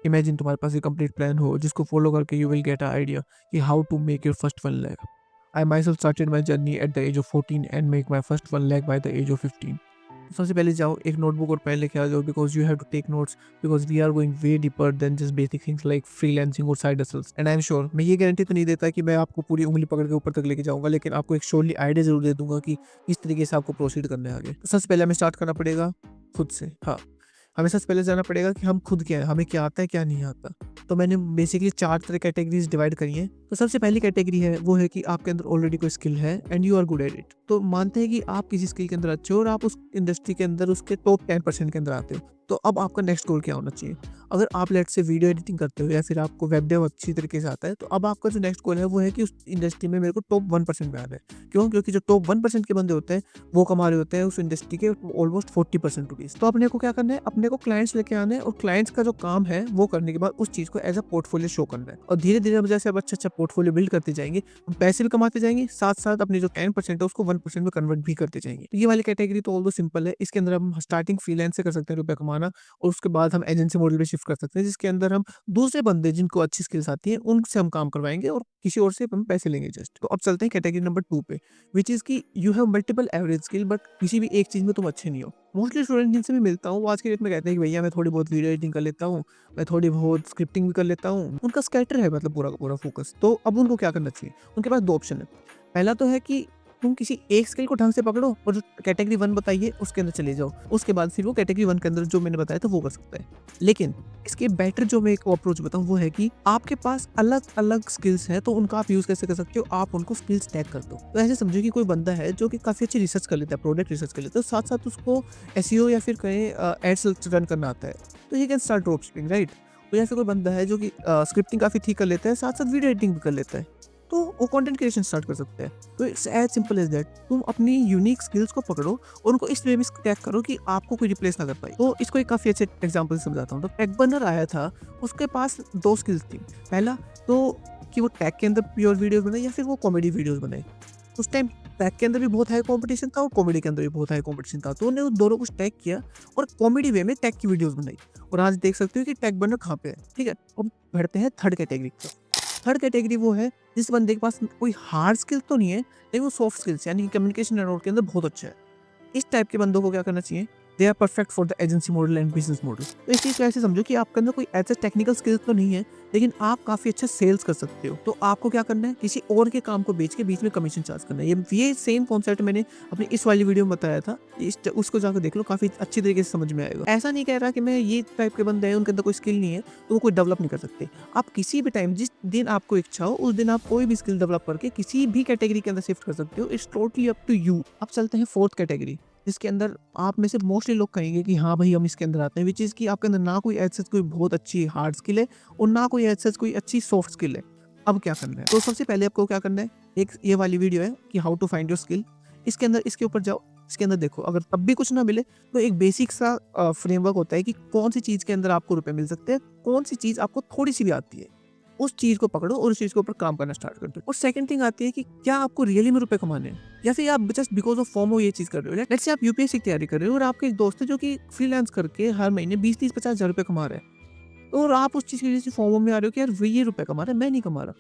Imagine तुम्हारे पास एक complete plan हो जिसको फॉलो करके you will get a idea कि how to make your first 1 lakh. I myself started my journey at the age of 14 and make my first 1 lakh by the age of 15। सबसे पहले जाओ एक नोटबुक और pen लेके आ जाओ, because you have to take notes, because we are going way deeper than just basic things like freelancing और side hustles. And I am sure, मैं ये गारंटी तो नहीं देता कि मैं आपको पूरी उंगली पकड़ के ऊपर तक लेके जाऊंगा, लेकिन आपको एक श्योरली आइडिया जरूर दे दूंगा कि किस तरीके से आपको प्रोसीड करना है आगे। तो सबसे पहले हमें स्टार्ट करना पड़ेगा खुद से। हाँ, हमें सबसे पहले जाना पड़ेगा कि हम खुद क्या है, हमें क्या आता है क्या नहीं आता। तो मैंने बेसिकली 4 तरह कैटेगरीज डिवाइड करी हैं। तो सबसे पहली कैटेगरी है वो है कि आपके अंदर ऑलरेडी कोई स्किल है and you are good at it. तो मानते हैं कि आप किसी स्किल के अंदर अच्छे हो और आप उस इंडस्ट्री के अंदर उसके टॉप 10% के अंदर आते हो। तो अब आपका नेक्स्ट गोल क्या होना चाहिए? अगर आप लेट से वीडियो एडिटिंग करते हो या फिर आपको वेब डेव अच्छी तरीके से आता है, तो अब आपका जो नेक्स्ट गोल है वो है कि उस इंडस्ट्री में मेरे को टॉप 1% में आना है। क्यों? क्योंकि जो टॉप 1% के बंदे होते हैं वो कमा रहे होते हैं उस इंडस्ट्री के ऑलमोस्ट 40% रुपीज। तो अपने को क्या करना है, अपने को क्लाइंट्स लेके आना है और क्लाइंट्स का जो काम है वो करने के बाद उस चीज को एज अ पोर्टफोलियो शो करना है। और धीरे धीरे जैसे आप अच्छा पोर्टफोलियो बिल्ड करते जाएंगे, हम पैसे भी कमाते जाएंगे, साथ साथ अपनी जो 10% है उसको 1% में कन्वर्ट भी करते जाएंगे। तो ये वाली कैटेगरी तो ऑल्दो सिंपल है, इसके अंदर हम स्टार्टिंग फ्रीलांस से कर सकते हैं रुपया कमाना, और उसके बाद हम एजेंसी मॉडल पे शिफ्ट कर सकते हैं, जिसके अंदर हम दूसरे बंदे जिनको अच्छी स्किल्स आती है उनसे हम काम करवाएंगे और किसी और से हम पैसे लेंगे जस्ट। तो अब चलते हैं कैटेगरी नंबर 2 पे, विच इज की you have multiple average skill but किसी भी एक चीज में तुम अच्छे नहीं हो। मोस्टली स्टूडेंट जिनसे भी मिलता हूँ वो आज के डेट में कहते हैं कि भैया मैं थोड़ी बहुत वीडियो एडिटिंग कर लेता हूँ, मैं थोड़ी बहुत स्क्रिप्टिंग भी कर लेता हूँ। उनका स्कैटर है मतलब पूरा का पूरा फोकस। तो अब उनको क्या करना चाहिए? उनके पास 2 ऑप्शन है। पहला तो है कि तुम किसी एक स्किल को ढंग से पकड़ो और जो कैटेगरी 1 बताइए उसके अंदर चले जाओ, उसके बाद फिर वो कैटेगरी 1 के अंदर जो मैंने बताया था वो कर सकता है। लेकिन इसके बेटर जो मैं एक अप्रोच बताऊं वो है कि आपके पास अलग अलग स्किल्स हैं, तो उनका आप यूज कैसे कर सकते हो? आप उनको स्किल्स टैग कर दो। तो ऐसे समझो कि कोई बंदा है जो कि काफी अच्छी रिसर्च कर लेता है, प्रोडक्ट रिसर्च कर लेता है, साथ साथ उसको एसईओ या फिर कहें एड्स रन करना आता है, तो he can start drop shipping, right? तो या फिर कोई बंदा है जो कि स्क्रिप्टिंग काफी ठीक कर लेता है, साथ साथ वीडियो एडिटिंग भी कर लेता है, तो वो कंटेंट क्रिएशन स्टार्ट कर सकते हैं। तो it's as simple as that. तुम अपनी यूनिक स्किल्स को पकड़ो और उनको इस वे में टैग करो कि आपको कोई रिप्लेस ना कर पाए। तो इसको एक काफी अच्छे एग्जांपल से समझाता हूँ। तो टैग बर्नर आया था, उसके पास 2 स्किल्स थी। पहला तो कि वो टैग के अंदर प्योर वीडियोस बनाए या फिर वो कॉमेडी वीडियोस बनाए। उस टाइम टैग के अंदर भी बहुत हाई कंपटीशन था और कॉमेडी के अंदर भी बहुत हाई कंपटीशन था, तो उन्होंने उन दोनों को टैग किया और कॉमेडी वे में टैग की वीडियोस बनाई। और आज देख सकते हो कि टैग बर्नर कहाँ पे है। ठीक है, अब बढ़ते हैं थर्ड कैटेगरी पर। थर्ड कैटेगरी वो है जिस बंदे के पास कोई हार्ड स्किल तो नहीं है, लेकिन वो सॉफ्ट स्किल्स यानी कम्युनिकेशन एंड के अंदर बहुत अच्छा है। इस टाइप के बंदों को क्या करना चाहिए? They are perfect for the agency model and business model. तो इस चीज़ को ऐसे समझो कि आपके अंदर कोई ऐसा टेक्निकल स्किल्स तो नहीं है, लेकिन आप काफ़ी अच्छा सेल्स कर सकते हो। तो आपको क्या करना है? किसी और के काम को बेच के बीच में कमीशन चार्ज करना है। ये सेम कॉन्सेप्ट मैंने अपनी इस वाली वीडियो में बताया था। उसको जाकर देख लो, काफ़ी अच्छी तरीके से समझ में आएगा। ऐसा नहीं कह रहा कि मैं ये टाइप के बंदे हैं उनके अंदर कोई स्किल नहीं है तो वो कोई डेवलप नहीं कर सकते। आप किसी भी टाइम जिस दिन आपको इच्छा हो उस दिन आप कोई भी स्किल डेवलप करके किसी भी कैटेगरी के अंदर शिफ्ट कर सकते हो। It's totally up to you. अब चलते हैं फोर्थ कैटेगरी, जिसके अंदर आप में से मोस्टली लोग कहेंगे कि हाँ भाई हम इसके अंदर आते हैं, विच इज़ कि आपके अंदर ना कोई ऐसा कोई बहुत अच्छी हार्ड स्किल है और ना कोई ऐसा कोई अच्छी सॉफ्ट स्किल है। अब क्या करना है? तो सबसे पहले आपको क्या करना है, एक ये वाली वीडियो है कि how to find your skill, इसके अंदर इसके ऊपर जाओ। इसके अंदर देखो, अगर तब भी कुछ ना मिले तो एक बेसिक सा फ्रेमवर्क होता है कि कौन सी चीज़ के अंदर आपको रुपए मिल सकते हैं, कौन सी चीज़ आपको थोड़ी सी भी आती है, उस चीज़ को पकड़ो और उस चीज़ के ऊपर काम करना स्टार्ट कर दो। और सेकंड थिंग आती है कि क्या आपको रियली में रुपए कमाने हैं या फिर आप जस्ट बिकॉज ऑफ फॉर्मो ये चीज़ कर रहे हो। लेट्स से आप यूपीएससी की तैयारी कर रहे हो और आपके एक दोस्त है जो कि फ्रीलांस करके हर महीने 20-30-50 हज़ार रुपए कमा रहा है, और आप उस चीज़ की वजह से फॉर्मो में आ रहे हो कि यार ये रुपए कमा रहा है, मैं नहीं कमा रहा।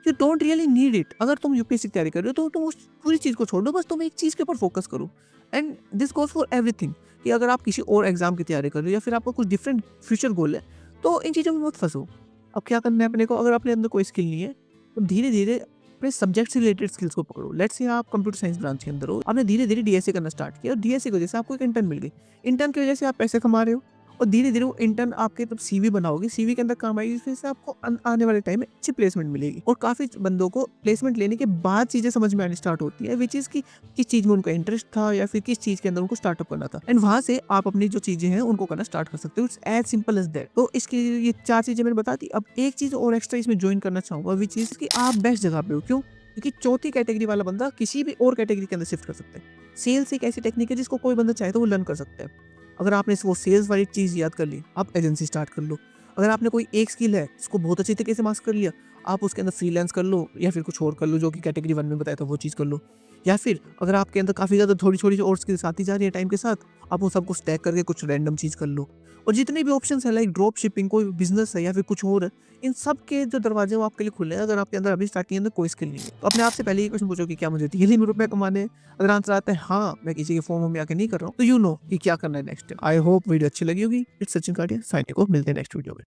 You don't really need it. अगर तुम यूपीएससी की तैयारी कर रहे हो तो तुम उस पूरी चीज़ को छोड़ दो, बस तुम एक चीज़ के ऊपर फोकस करो। And this goes for everything, कि अगर आप किसी और एग्जाम की तैयारी कर रहे हो या फिर आपका कुछ डिफरेंट फ्यूचर गोल है, तो इन चीज़ों में मत फंसो। अब क्या करना है अपने को? अगर अपने अंदर कोई स्किल नहीं है तो धीरे धीरे अपने सब्जेक्ट से रिलेटेड स्किल्स को पकड़ो। लेट्स से आप कंप्यूटर साइंस ब्रांच के अंदर हो, आपने धीरे धीरे डीएसए करना स्टार्ट किया और डीएसए की वजह से आपको एक इंटर्न मिल गई। इंटर्न की वजह से आप पैसे कमा रहे हो और धीरे धीरे वो इंटर्न आपके तब सीवी बनाओगे, सीवी के अंदर काम आएगी, इस वजह से आपको आने वाले टाइम में अच्छी प्लेसमेंट मिलेगी। और काफी बंदों को प्लेसमेंट लेने के बाद चीजें समझ में आनी स्टार्ट होती है, विच इज की किस चीज में उनका इंटरेस्ट था या फिर किस चीज के अंदर उनको स्टार्टअप करना था, एंड वहां से आप अपनी जो चीजें हैं उनको करना स्टार्ट कर सकते हो। It's as simple as that. तो इसके ये 4 चीजें मैंने बता दी। अब एक चीज और एक्स्ट्रा इसमें ज्वाइन करना चाहूंगा, विच इज की आप बेस्ट जगह पे हो। क्यों? क्योंकि चौथी कैटेगरी वाला बंदा किसी भी और कैटेगरी के अंदर शिफ्ट कर सकता है। सेल्स एक ऐसी टेक्निक है जिसको कोई बंदा चाहे तो वो लर्न कर सकता है। अगर आपने वो सेल्स वाली चीज़ याद कर ली, आप एजेंसी स्टार्ट कर लो। अगर आपने कोई एक स्किल है उसको बहुत अच्छी तरीके से मास्टर कर लिया, आप उसके अंदर फ्रीलांस कर लो या फिर कुछ और कर लो जो कि कैटेगरी 1 में बताया था वो चीज़ कर लो। या फिर अगर आपके अंदर काफ़ी ज़्यादा थोड़ी-थोड़ी और स्किल्स आती जा रही है टाइम के साथ, आप उन सबको स्टैक करके कुछ रैंडम चीज़ कर लो। और जितने भी ऑप्शंस हैं लाइक ड्रॉप शिपिंग, कोई बिज़नेस है या फिर कुछ और है, इन सब के जो दरवाज़े हैं वो आपके लिए खुले हैं अगर आपके अंदर अभी स्टार्टिंग के अंदर कोई स्किल नहीं है। तो अपने आप से पहले ये क्वेश्चन पूछो कि क्या मुझे रियली में रुपए कमाने हैं? अगर आंसर आता है हाँ, मैं किसी के फॉर्म में आके नहीं कर रहा हूँ, तो यू नो कि क्या करना है नेक्स्ट। आई होप वीडियो अच्छी लगी होगी। It's Sachin Katiya signing off. मिलते हैं नेक्स्ट वीडियो में।